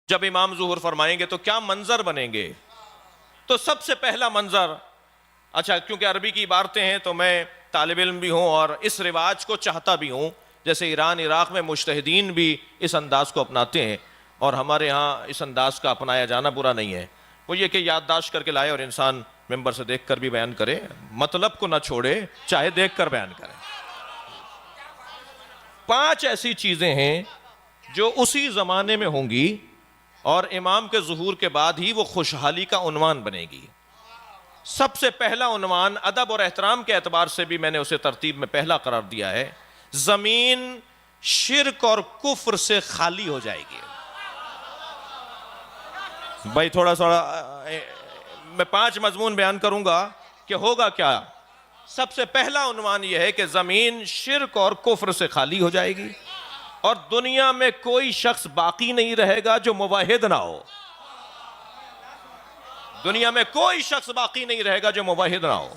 जब इमाम ज़ुहूर फरमाएंगे तो क्या मंजर बनेंगे। तो सबसे पहला मंजर, अच्छा क्योंकि अरबी की इबारतें हैं तो मैं तालिब इल्म भी हूँ और इस रिवाज को चाहता भी हूँ, जैसे ईरान इराक़ में मुज्तहिदीन भी इस अंदाज़ को अपनाते हैं और हमारे यहाँ इस अंदाज़ का अपनाया जाना बुरा नहीं है। वो ये कि याददाश्त करके लाए और इंसान मेंबर से देख कर भी बयान करे, मतलब को ना छोड़े, चाहे देख कर बयान करे। 5 ऐसी चीज़ें हैं जो उसी ज़माने में होंगी और इमाम के ज़ुहूर के बाद ही वो खुशहाली का उन्वान बनेगी। सबसे पहला उन्वान अदब और एहतराम के एतबार से भी मैंने उसे तरतीब में पहला करार दिया है, ज़मीन शिर्क और कुफ्र से खाली हो जाएगी। भाई थोड़ा मैं 5 मजमून बयान करूंगा कि होगा क्या। सबसे पहला उन्वान यह है कि ज़मीन शिर्क और कुफ्र से खाली हो जाएगी और दुनिया में कोई शख्स बाकी नहीं रहेगा जो मुवाहिद ना हो। दुनिया में कोई शख्स बाकी नहीं रहेगा जो मुवाहिद ना हो।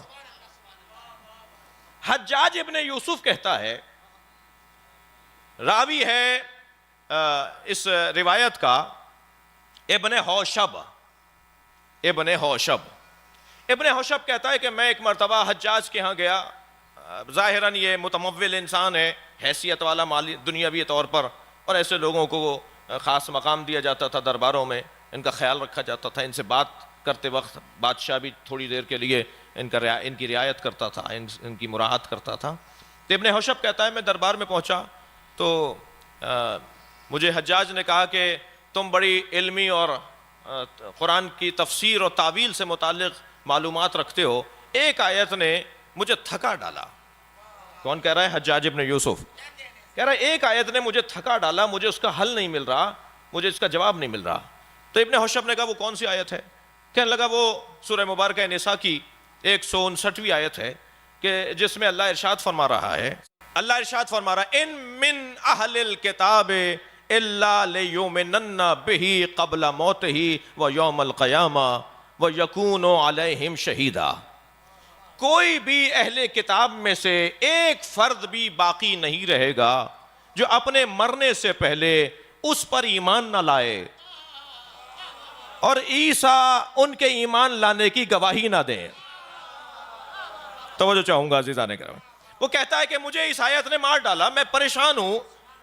हज्जाज इब्ने यूसुफ कहता है, रावी है इस रिवायत का इब्ने हौशब। इब्ने हौशब कहता है कि मैं एक मरतबा हज्जाज के यहाँ गया। ज़ाहिरन ये मुतमव्विल इंसान है, हैसियत वाला, माली दुनियावी तौर पर, और ऐसे लोगों को ख़ास मकाम दिया जाता था दरबारों में, इनका ख्याल रखा जाता था, इनसे बात करते वक्त बादशाह भी थोड़ी देर के लिए इनकी रियायत करता था, इनकी मुराहत करता था। तो इब्ने हौशब कहता है मैं दरबार में पहुँचा तो मुझे हज्जाज ने कहा कि तुम बड़ी इल्मी और कुरान की तफसीर और तावील से मुताल्लिक़ मालूमात रखते हो, एक आयत ने मुझे थका डाला। कौन कह रहा है? हज्जाज इब्ने यूसुफ कह रहा है एक आयत ने मुझे थका डाला, मुझे उसका हल नहीं मिल रहा, मुझे इसका जवाब नहीं मिल रहा। तो इब्ने हौशब ने कहा वो कौन सी आयत है? कहने लगा वो सूरह मुबारक निसा की 159वीं आयत है कि जिसमें अल्लाह इरशाद फरमा रहा है, इन मिन अहलिल किताबे इल्ला लियुमिनन्ना बिही क़ब्ल मौतिही व यौमल क़यामा व यकूनु अलैहिम शहीदा। कोई भी अहले किताब में से एक फर्द भी बाकी नहीं रहेगा जो अपने मरने से पहले उस पर ईमान न लाए और ईसा उनके ईमान लाने की गवाही ना दें। तवज्जो चाहूंगा अज़ीज़ान किराम। वो कहता है कि मुझे इस आयत ने मार डाला, मैं परेशान हूं।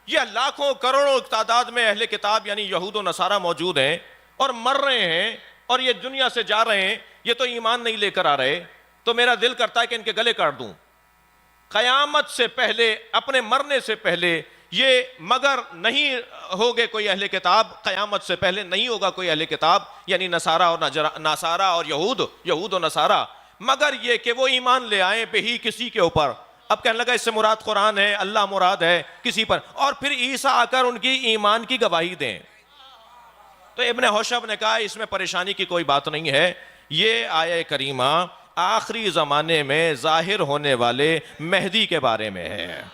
ये लाखों करोड़ों तादाद में अहले किताब यानी यहूद और नसारा मौजूद हैं और मर रहे हैं और ये दुनिया से जा रहे हैं, ये तो ईमान नहीं लेकर आ रहे। तो मेरा दिल करता है कि इनके गले काट दूं कयामत से पहले, अपने मरने से पहले। ये मगर नहीं होगे कोई अहले किताब, कयामत से पहले नहीं होगा कोई अहले किताब यानी नसारा और यहूद और नसारा, मगर ये कि वो ईमान ले आए बेही किसी के ऊपर। अब कहने लगा इससे मुराद कुरान है, अल्लाह मुराद है किसी पर, और फिर ईसा आकर उनकी ईमान की गवाही दें। तो इब्ने हौशब ने कहा इसमें परेशानी की कोई बात नहीं है, ये आया करीमा आखिरी ज़माने में ज़ाहिर होने वाले मेहदी के बारे में है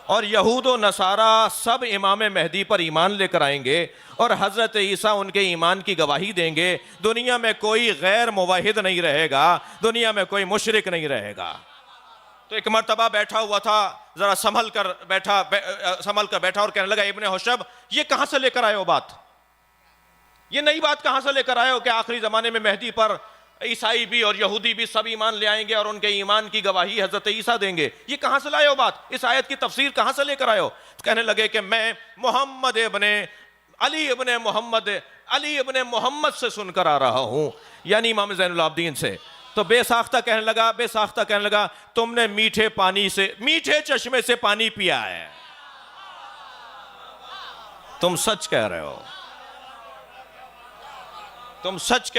और यहूद व नसारा सब इमाम मेहदी पर ईमान लेकर आएंगे और हज़रत ईसा उनके ईमान की गवाही देंगे। दुनिया में कोई गैर मुवाहिद नहीं रहेगा, दुनिया में कोई मुशरिक नहीं रहेगा। तो एक मरतबा बैठा हुआ था, ज़रा संभल कर बैठा और कहने लगा इब्ने हौशब ये कहाँ से लेकर आए हो बात, ये नई बात कहाँ से लेकर आए हो कि आखिरी ज़माने में मेहदी पर ईसाई भी और यहूदी भी सब ईमान ले आएंगे और उनके ईमान की गवाही हजरत ईसा देंगे, ये कहां से लाए हो बात, इस आयत की तफसीर कहां से लेकर आए हो? तो कहने लगे कि मैं अली इब्ने मोहम्मद से सुनकर आ रहा हूं, यानी इमाम ज़ैनुल आबिदीन से। तो बेसाख्ता कहने लगा तुमने मीठे चश्मे से पानी पिया है, तुम सच कह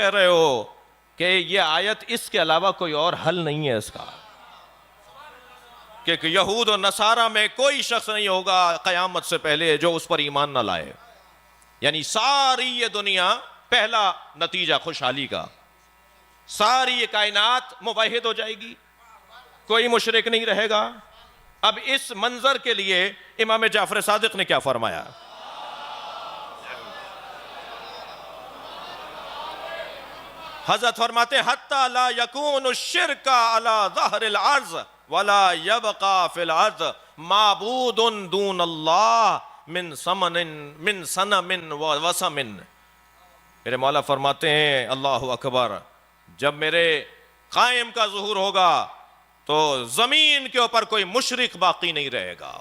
रहे हो कि ये आयत इसके अलावा कोई और हल नहीं है इसका, कि यहूद और नसारा में कोई शख्स नहीं होगा कयामत से पहले जो उस पर ईमान ना लाए। यानी सारी ये दुनिया, पहला नतीजा खुशहाली का, सारी ये कायनात मुवाहिद हो जाएगी, कोई मुशरिक नहीं रहेगा। अब इस मंजर के लिए इमाम जाफर सादिक ने क्या फरमाया? हज़रत फरमाते हत्ता ला यकूनु शिरका अला ज़हरिल अर्ज़ वला यबका फिल अर्ज़ माबूदुन दून अल्लाह मिन समनिन मिन सनमिन व वसमिन। मेरे मौला फरमाते हैं अल्लाह अकबर, जब मेरे कायम का ज़ुहूर होगा तो जमीन के ऊपर कोई मुशरिक बाकी नहीं रहेगा।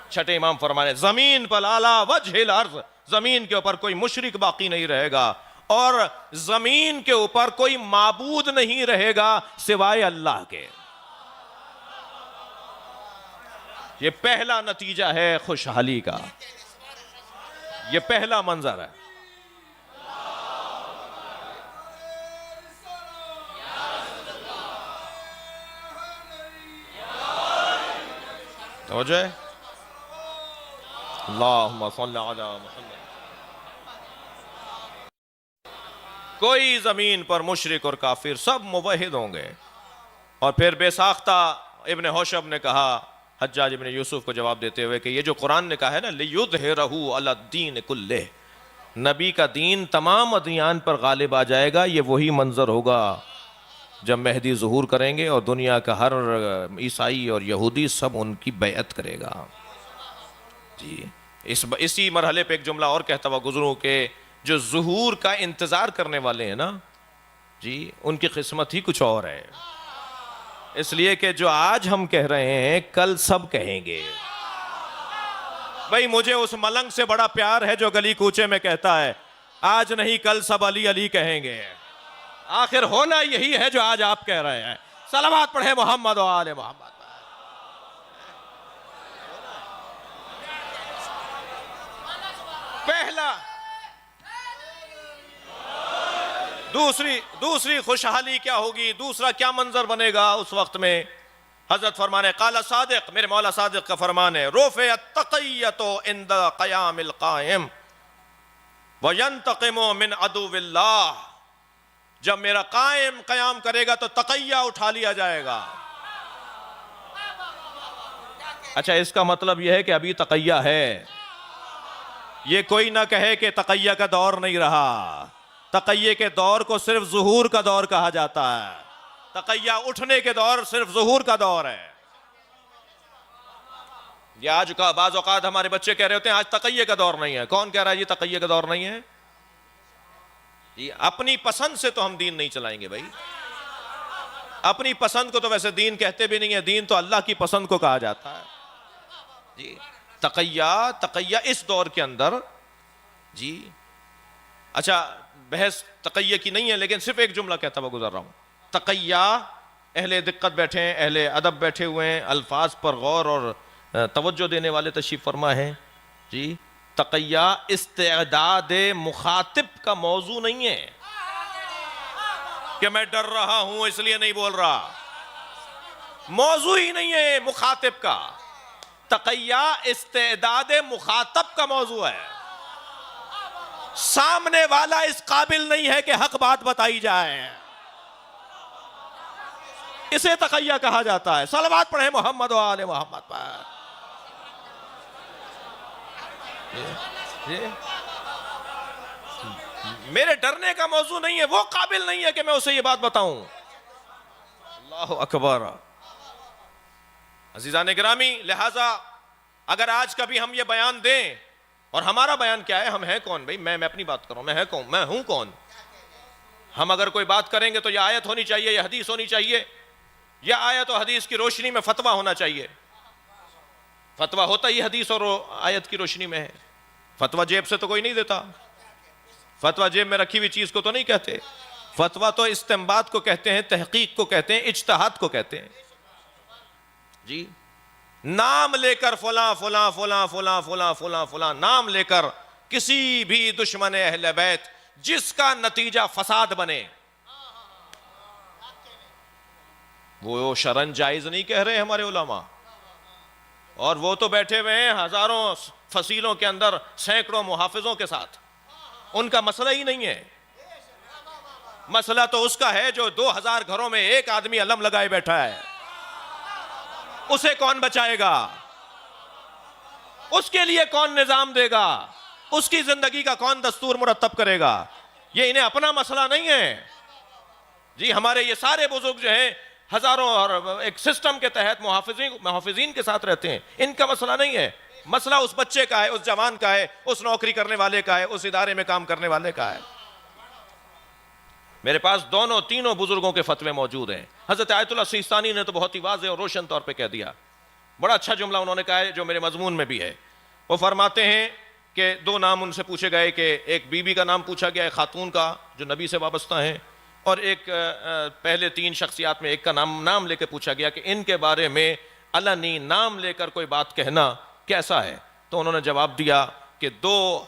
छठे इमाम फरमाने जमीन पर आला वजहिल अर्ज़, जमीन के ऊपर कोई मुशरिक बाकी नहीं रहेगा और जमीन के ऊपर कोई माबूद नहीं रहेगा सिवाय अल्लाह के। ये पहला नतीजा है खुशहाली का, ये पहला मंजर है। तो जो है अल्लाहुम्मा सल्ली अला मुहम्मद, कोई जमीन पर मुशरिक और काफिर सब मुवहिद होंगे। और फिर बेसाख्ता इब्न हौशब ने कहा हज्जाज इब्न यूसुफ को जवाब देते हुए कि ये जो कुरान ने कहा है ना, लियुज़हिरहु अला दीन कुल्लिह, नबी का दीन तमाम अदियान पर गालिब आ जाएगा, ये वही मंजर होगा जब मेहदी ज़ुहूर करेंगे और दुनिया का हर ईसाई और यहूदी सब उनकी बैअत करेगा। जी, इसी मरहले पे एक जुमला और कहता हुआ गुजरूं के जो ज़ुहूर का इंतज़ार करने वाले हैं ना जी, उनकी किस्मत ही कुछ और है। इसलिए कि जो आज हम कह रहे हैं कल सब कहेंगे। भाई मुझे उस मलंग से बड़ा प्यार है जो गली कूचे में कहता है आज नहीं कल सब अली अली कहेंगे। आखिर होना यही है जो आज आप कह रहे हैं। सलावत पढ़े मोहम्मद व आले मोहम्मद। पहला, दूसरी खुशहाली क्या होगी, दूसरा क्या मंजर बनेगा उस वक्त में। हजरत फरमाने काला सादिक, मेरे मौला सादिक का फरमान है, रोफे तक़ियतो इंद क़यामिल क़ाइम व यंतक़िमु मिन अदुविल्लाह, जब मेरा कायम कयाम करेगा तो तक़िया उठा लिया जाएगा। अच्छा, इसका मतलब यह है कि अभी तक़िया है, ये कोई ना कहे कि तक़िया का दौर नहीं रहा। तक़िये के दौर को सिर्फ ज़ुहूर का दौर कहा जाता है। तक़िया उठने के दौर सिर्फ ज़ुहूर का दौर है। ये आज का बाज़ औक़ात हमारे बच्चे कह रहे होते हैं आज तक़िये का दौर नहीं है। कौन कह रहा है ये तक़िये का दौर नहीं है? ये अपनी पसंद से तो हम दीन नहीं चलाएंगे भाई। अपनी पसंद को तो वैसे दीन कहते भी नहीं है, दीन तो अल्लाह की पसंद को कहा जाता है जी। तक़िया इस दौर के अंदर जी, अच्छा बहस तक़िया की नहीं है लेकिन सिर्फ एक जुमला कहता हुआ गुजर रहा हूं। तक़िया, अहले दिक्कत बैठे हैं, अहले अदब बैठे हुए हैं, अल्फाज पर गौर और तवज्जो देने वाले तशरीफ फरमा है जी। तक़िया इस्तेदाद मुखातिब का मौजू नहीं है कि मैं डर रहा हूं इसलिए नहीं बोल रहा, मौजू ही नहीं है मुखातिब का। तक़िया इस्तेदाद मुखातब का मौजू है। सामने वाला इस काबिल नहीं है कि हक बात बताई जाए, इसे तक़िया कहा जाता है। सलवात पढ़े मोहम्मद व आले मोहम्मद पर। मेरे डरने का मौजू नहीं है, वो काबिल नहीं है कि मैं उसे ये बात बताऊं। अल्लाहु अकबर। अज़ीज़ान गिरामी, लिहाजा अगर आज कभी हम ये बयान दें, और हमारा बयान क्या है, हम हैं कौन भाई? मैं अपनी बात कर रहा हूं, मैं हूं कौन? हम अगर कोई बात करेंगे तो यह आयत होनी चाहिए, यह हदीस होनी चाहिए, यह आयत और हदीस की रोशनी में फतवा होना चाहिए। फतवा होता ही हदीस और आयत की रोशनी में है। फतवा जेब से तो कोई नहीं देता, फतवा जेब में रखी हुई चीज को तो नहीं कहते। फतवा तो इस्तेंबात को कहते हैं, तहकीक को कहते हैं, इज्तिहाद को कहते हैं जी। नाम लेकर फला फला फला फला फला फला फला नाम लेकर किसी भी दुश्मन अहले बैत जिसका नतीजा फसाद बने, वो शरन जायज नहीं कह रहे हमारे उलमा। और वो तो बैठे हुए हैं हजारों फसीलों के अंदर सैकड़ों मुहाफिजों के साथ, उनका मसला ही नहीं है। मसला तो उसका है जो 2000 घरों में एक आदमी अलम लगाए बैठा है, उसे कौन बचाएगा? उसके लिए कौन निजाम देगा? उसकी जिंदगी का कौन दस्तूर मुरतब करेगा? ये इन्हें अपना मसला नहीं है जी। हमारे ये सारे बुजुर्ग जो हैं हजारों और एक सिस्टम के तहत मुहाफिजीन के साथ रहते हैं। इनका मसला नहीं है, मसला उस बच्चे का है, उस जवान का है, उस नौकरी करने वाले का है, उस इदारे में काम करने वाले का है। मेरे पास दोनों तीनों बुजुर्गों के फतवे मौजूद हैं। हजरत आयतुल्लाह सिस्तानी ने तो बहुत ही वाज़ेह और रोशन तौर पे कह दिया। बड़ा अच्छा जुमला उन्होंने कहा है जो मेरे मजमून में भी है। वो फरमाते हैं कि दो नाम उनसे पूछे गए कि एक बीबी का नाम पूछा गया, एक खातून का जो नबी से वाबस्ता है, और एक पहले 3 शख्सियात में एक का नाम लेकर पूछा गया कि इनके बारे में अलनी नाम लेकर कोई बात कहना कैसा है। तो उन्होंने जवाब दिया कि 2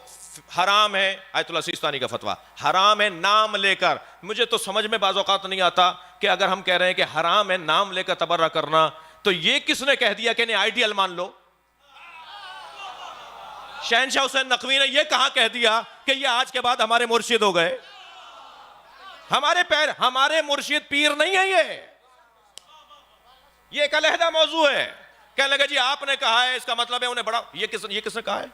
हराम है। आयतुल्लाह सिस्तानी का फतवा, हराम है नाम लेकर। मुझे तो समझ में बाज़ औक़ात नहीं आता कि अगर हम कह रहे हैं कि हराम है नाम लेकर तबर्रा करना, तो ये किसने कह दिया कि नहीं आइडियल मान लो? शहनशाह हुसैन नकवी ने यह कहां कह दिया कि ये आज के बाद हमारे मुर्शिद हो गए? हमारे मुर्शिद पीर नहीं है। ये एक अलहदा मौजू है। कहने लगे जी आपने कहा है, इसका मतलब है उन्हें बड़ा। ये किसने कहा है?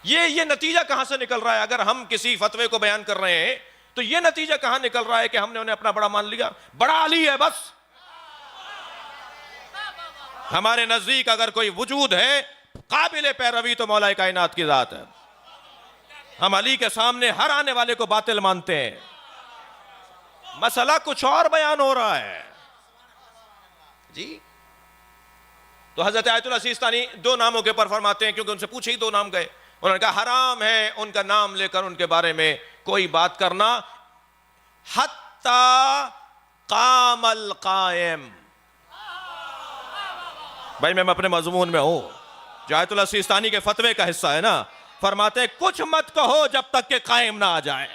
ये नतीजा कहां से निकल रहा है? अगर हम किसी फतवे को बयान कर रहे हैं तो ये नतीजा कहां निकल रहा है कि हमने उन्हें अपना बड़ा मान लिया? बड़ा अली है बस। हमारे नजदीक अगर कोई वजूद है काबिल पैरवी तो मौला कायनात की जात है। हम अली के सामने हर आने वाले को बातिल मानते हैं। मसला कुछ और बयान हो रहा है जी। तो हजरत आयतुल्लाह सिस्तानी 2 नामों के ऊपर फरमाते हैं, क्योंकि उनसे पूछे ही 2 नाम गए। उन्होंने कहा हराम है उनका नाम लेकर उनके बारे में कोई बात करना, हत्ता कामल कायम। भाई मैं अपने मजमून में हूं, जो आयतुल्लाह सिस्तानी के फतवे का हिस्सा है ना। फरमाते हैं कुछ मत कहो जब तक के कायम ना आ जाए।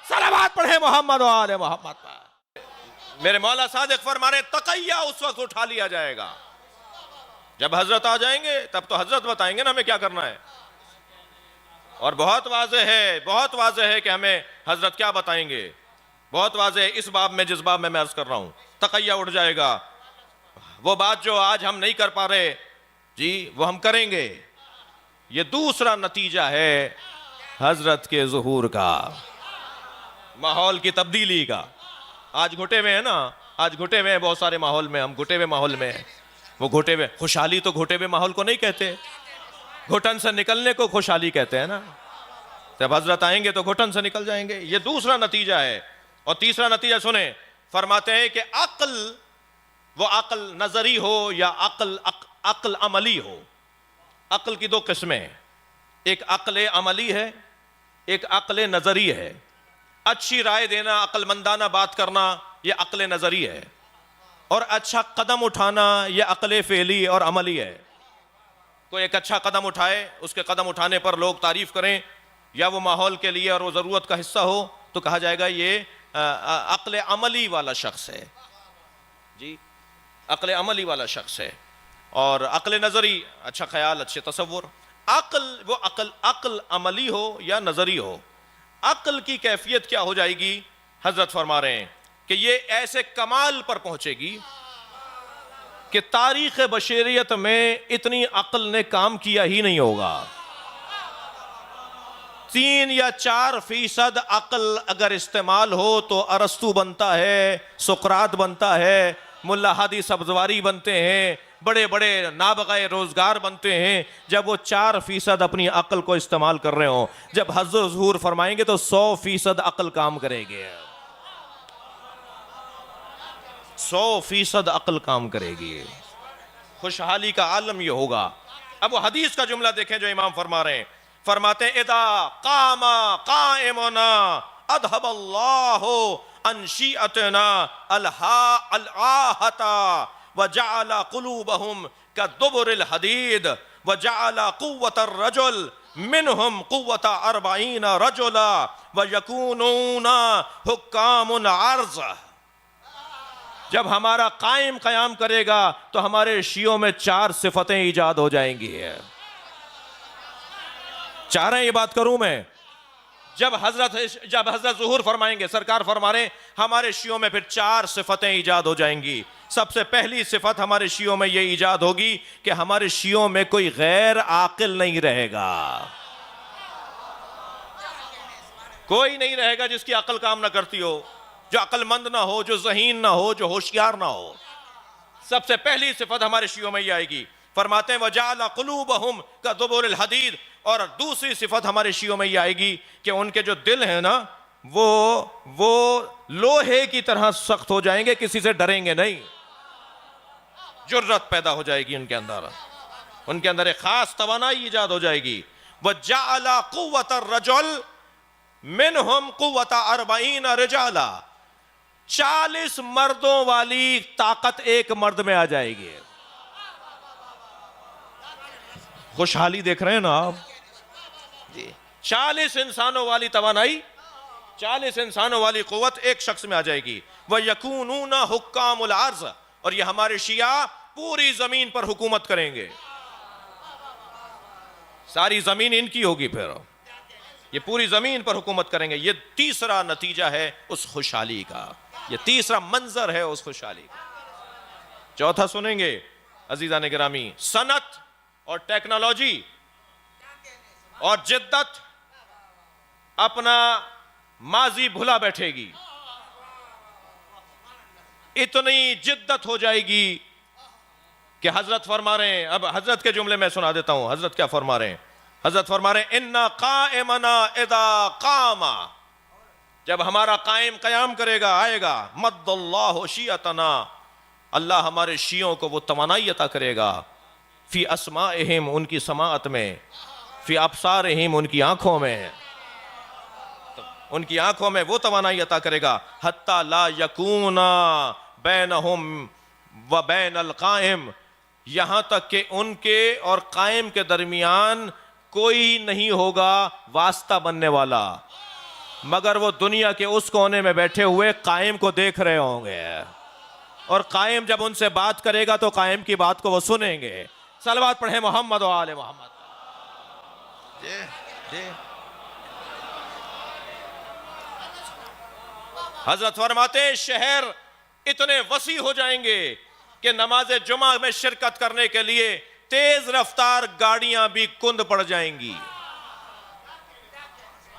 सलावत पढ़े मोहम्मद और आले मोहम्मद पर। मेरे मौला सादिक फरमा रहे तकैया उस वक्त उठा लिया जाएगा जब हजरत आ जाएंगे, तब तो हजरत बताएंगे ना हमें क्या करना है। और बहुत वाज़ेह है कि हमें हजरत क्या बताएंगे। बहुत वाज़ेह है इस बाब में जिस बाब में मैं अर्ज कर रहा हूं। तकैया उठ जाएगा। वो बात जो आज हम नहीं कर पा रहे जी, वो हम करेंगे। ये दूसरा नतीजा है हजरत के ज़ुहूर का, माहौल की तब्दीली का। आज घुटे हुए हैं ना, आज घुटे हुए हैं बहुत सारे माहौल में, हम घुटे हुए माहौल में हैं। वो घुटे हुए, खुशहाली तो घुटे हुए माहौल को नहीं कहते, घुटन से निकलने को खुशहाली कहते हैं ना। जब हजरत आएंगे तो घुटन से निकल जाएंगे। ये दूसरा नतीजा है। और तीसरा नतीजा सुने, फरमाते हैं कि अक्ल, वो अक्ल नजरी हो या अक्ल अमली हो। अक्ल की 2 किस्में हैं, एक अक्ल अमली है, एक अक्ल नजरी है। अच्छी राय देना, अक्लमंदाना बात करना, यह अक्ल नजरी है। और अच्छा कदम उठाना यह अक्ल फेली और अमली है। कोई एक अच्छा कदम उठाए, उसके कदम उठाने पर लोग तारीफ करें, या वो माहौल के लिए और वो ज़रूरत का हिस्सा हो, तो कहा जाएगा ये अक्ल अमली वाला शख्स है जी, अक्ल अमली वाला शख्स है। और अक्ल नज़री, अच्छा ख्याल, अच्छे तसव्वुर। अक्ल, वो अक्ल अमली हो या नज़री हो, अक्ल की कैफियत क्या हो जाएगी? हजरत फरमा रहे हैं कि ये ऐसे कमाल पर पहुंचेगी कि तारीख़ बशरियत में इतनी अक्ल ने काम किया ही नहीं होगा। 3 या 4% अक्ल अगर इस्तेमाल हो तो अरस्तु बनता है, सुकरात बनता है, मुल्ला हादी सब्जवारी बनते हैं, बड़े बड़े नाबगाए रोजगार बनते हैं। जब वो 4% अपनी अक्ल को इस्तेमाल कर रहे हो, जब हज़रत ज़ुहूर फरमाएंगे तो 100% अक्ल काम करेगी, 100% अक्ल काम करेगी। खुशहाली का आलम ये होगा। अब वो हदीस का जुमला देखें जो इमाम फरमा रहे हैं। फरमाते हैं इदा कामा काइमुना अदहबल्लाहु अनशिअतना अलआहता वजअला कुलूबहुम कदुबुरिल हदीद वजअला कुव्वतर रजुल मिनहुम कुव्वता 40 रजुला वयकूनूना हुक्कामुन अर्ज़। जब हमारा कायम कयाम करेगा तो हमारे शियों में 4 सिफतें ईजाद हो जाएंगी। चाह रहे हैं ये बात करूं मैं? जब हजरत ज़ुहूर फरमाएंगे, सरकार फरमा रहे हमारे शियों में फिर 4 सिफतें ईजाद हो जाएंगी। सबसे पहली सिफत हमारे शियों में ये ईजाद होगी कि हमारे शियों में कोई गैर आकिल नहीं रहेगा। कोई नहीं रहेगा जिसकी अक्ल काम ना करती हो। जो अक्लमंद ना हो, जो ज़हीन ना हो, जो होशियार ना हो। सबसे पहली सिफत हमारे शियों में ये आएगी। फरमाते हैं वजाला कुलूबहुम का दुबुरिल हदीद। और दूसरी सिफत हमारे शियों में ये आएगी कि उनके जो दिल है ना, वो लोहे की तरह सख्त हो जाएंगे, किसी से डरेंगे नहीं। जुर्रत पैदा हो जाएगी उनके अंदर एक खास तवानाई ईजाद हो जाएगी। वजाला कुव्वत रजुल मिनहुम कुव्वत 40 रिजाला। 40 मर्दों वाली ताकत एक मर्द में आ जाएगी। खुशहाली देख रहे हैं ना आप जी। 40 इंसानों वाली तवानाई, 40 इंसानों वाली कुव्वत एक शख्स में आ जाएगी। वह यकूनूना हुक्कामुल अर्ज़। और ये हमारे शिया पूरी जमीन पर हुकूमत करेंगे। सारी जमीन इनकी होगी, फिर ये पूरी जमीन पर हुकूमत करेंगे। ये तीसरा नतीजा है उस खुशहाली का, ये तीसरा मंजर है उस खुशहाली का। चौथा सुनेंगे अजीज़ान गिरामी, सनत और टेक्नोलॉजी और जिद्दत अपना माजी भुला बैठेगी। इतनी जिद्दत हो जाएगी कि हजरत फरमा रहे हैं, अब हजरत के जुमले में सुना देता हूं। हजरत क्या फरमा रहे हैं? हजरत फरमा रहे हैं इन्ना काइमना इदा कामा। जब हमारा कायम कयाम करेगा, आएगा, मद्दल्लाहु शियतना, अल्लाह हमारे शियों को वो तवानाई अता करेगा। फी अस्माइहिम, उनकी समाअत में, फी अब्सारिहिम, उनकी आंखों में, उनकी आंखों में वो तवानाई अता करेगा। हत्ता ला यकूना बैनहुम व बैनल कायम, यहां तक कि उनके और कायम के दरमियान कोई नहीं होगा वास्ता बनने वाला, मगर वो दुनिया के उस कोने में बैठे हुए कायम को देख रहे होंगे। और कायम जब उनसे बात करेगा तो कायम की बात को वो सुनेंगे। सलवात पढ़े मोहम्मद व आले मोहम्मद। हजरत फरमाते शहर इतने वसी हो जाएंगे कि नमाज जुमा में शिरकत करने के लिए तेज रफ्तार गाड़ियां भी कुंद पड़ जाएंगी।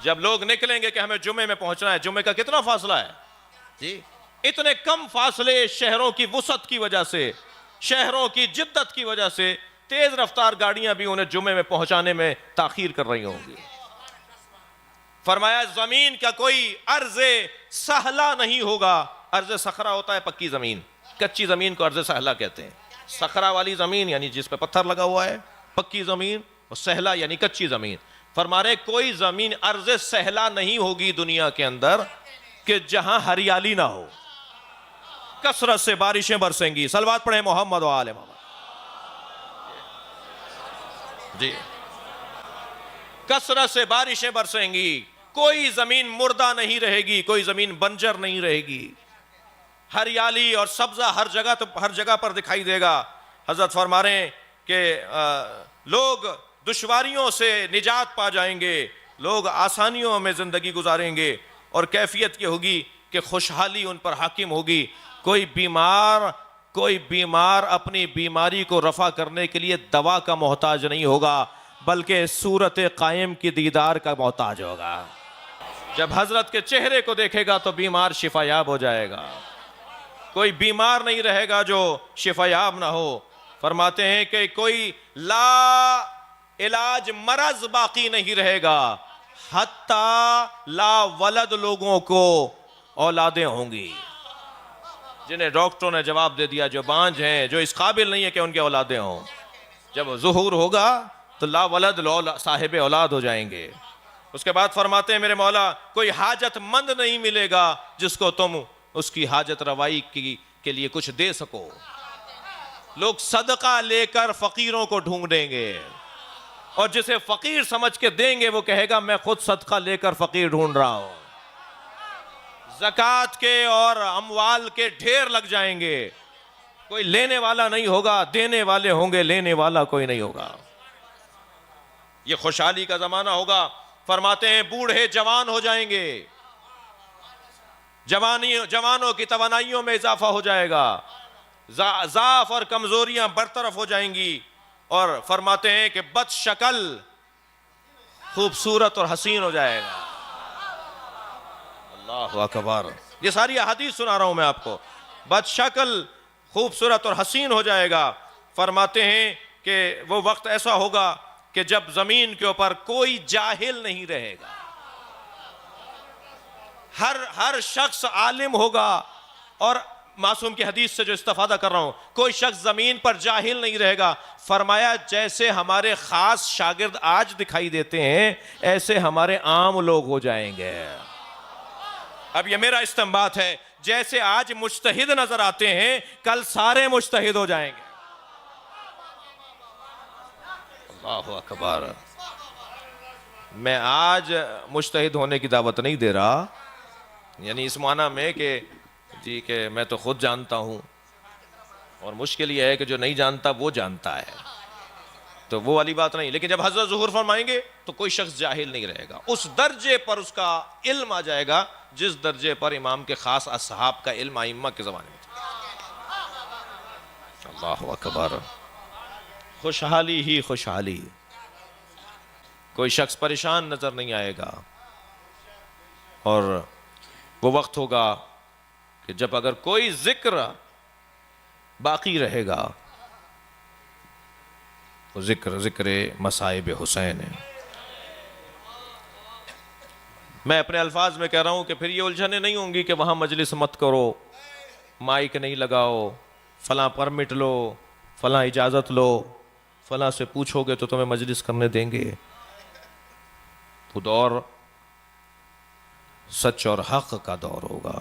जब लोग निकलेंगे कि हमें जुमे में पहुंचना है, जुमे का कितना फासला है जी, इतने कम फासले शहरों की वुसत की वजह से, शहरों की जिद्दत की वजह से तेज रफ्तार गाड़ियां भी उन्हें जुमे में पहुंचाने में ताखीर कर रही होंगी। फरमाया जमीन का कोई अर्ज़े सहला नहीं होगा। अर्ज़े सखरा होता है पक्की जमीन, कच्ची जमीन को अर्ज़े सहला कहते हैं। सखरा वाली जमीन यानी जिस पे पत्थर लगा हुआ है, पक्की जमीन, और सहला यानी कच्ची जमीन। फरमा रहे कोई जमीन अर्ज़े सहला नहीं होगी दुनिया के अंदर कि जहां हरियाली ना हो। कसरत से बारिशें बरसेंगी। सलवात पढ़े मोहम्मद व आले मोहम्मद जी। कसरत से बारिशें बरसेंगी, कोई जमीन मुर्दा नहीं रहेगी, कोई जमीन बंजर नहीं रहेगी। हरियाली और सब्जा हर जगह पर दिखाई देगा। हजरत फरमा रहे हैं कि लोग दुश्वारियों से निजात पा जाएंगे, लोग आसानियों में जिंदगी गुजारेंगे, और कैफियत ये होगी कि खुशहाली उन पर हाकिम होगी। कोई बीमार अपनी बीमारी को रफा करने के लिए दवा का मोहताज नहीं होगा, बल्कि सूरत कायम की दीदार का मोहताज होगा। जब हजरत के चेहरे को देखेगा तो बीमार शिफायाब हो जाएगा। कोई बीमार नहीं रहेगा जो शिफायाब ना हो। फरमाते हैं कि कोई ला इलाज मरज बाकी नहीं रहेगा, हत्ता ला वलद लोगों को औलादें होंगी, जिन्हें डॉक्टरों ने जवाब दे दिया जो बांझ हैं, जो इस काबिल नहीं है कि उनके औलादें हों। जब ज़ुहूर होगा तो ला वलद साहिब औलाद हो जाएंगे। उसके बाद फरमाते हैं मेरे मौला कोई हाजतमंद नहीं मिलेगा जिसको तुम उसकी हाजत रवाई के लिए कुछ दे सको। लोग सदका लेकर फकीरों को ढूंढेंगे, और जिसे फकीर समझ के देंगे वो कहेगा मैं खुद सदका लेकर फकीर ढूंढ रहा हूं। ज़कात के और अमवाल के ढेर लग जाएंगे, कोई लेने वाला नहीं होगा, देने वाले होंगे, लेने वाला कोई नहीं होगा। ये खुशहाली का जमाना होगा। फरमाते हैं बूढ़े जवान हो जाएंगे, जवानों की तवानाइयों में इजाफा हो जाएगा, ज़ाफ और कमजोरियां बरतरफ हो जाएंगी। और फरमाते हैं कि बदशक्ल खूबसूरत और हसीन हो जाएगा। अल्लाहु अकबर। ये सारी अहादीस सुना रहा हूं मैं आपको। बदशक्ल खूबसूरत और हसीन हो जाएगा। फरमाते हैं कि वो वक्त ऐसा होगा कि जब जमीन के ऊपर कोई जाहिल नहीं रहेगा, हर शख्स आलिम होगा। और मासूम की हदीस से जो इस्तिफादा कर रहा हूं, कोई शख्स जमीन पर जाहिल नहीं रहेगा। फरमाया जैसे हमारे खास शागिर्द आज दिखाई देते हैं, ऐसे हमारे आम लोग हो जाएंगे। अब ये मेरा इस्तिंबात है, जैसे आज मुज्तहिद नजर आते हैं, कल सारे मुज्तहिद हो जाएंगे। अल्लाहु अकबर। मैं आज मुज्तहिद होने की दावत नहीं दे रहा, यानी इस माना में कि जी कि मैं तो खुद जानता हूं, और मुश्किल यह है कि जो नहीं जानता वो जानता है, तो वो वाली बात नहीं। लेकिन जब हज़रत ज़ुहूर फरमाएंगे तो कोई शख्स जाहिल नहीं रहेगा, उस दर्जे पर उसका इल्म आ जाएगा जिस दर्जे पर इमाम के खास असहाब का इल्म आइम्मा के ज़माने में था। अल्लाहु अकबर। खुशहाली ही खुशहाली, कोई शख्स परेशान नजर नहीं आएगा। और वो वक्त होगा कि जब अगर कोई जिक्र बाकी रहेगा, वो जिक्र मसाइब हुसैन है। मैं अपने अल्फाज में कह रहा हूं कि फिर ये उलझने नहीं होंगी कि वहां मजलिस मत करो, माइक नहीं लगाओ, फलां परमिट लो, फलां इजाजत लो, फलां से पूछोगे तो तुम्हें मजलिस करने देंगे। वो दौर सच और हक का दौर होगा।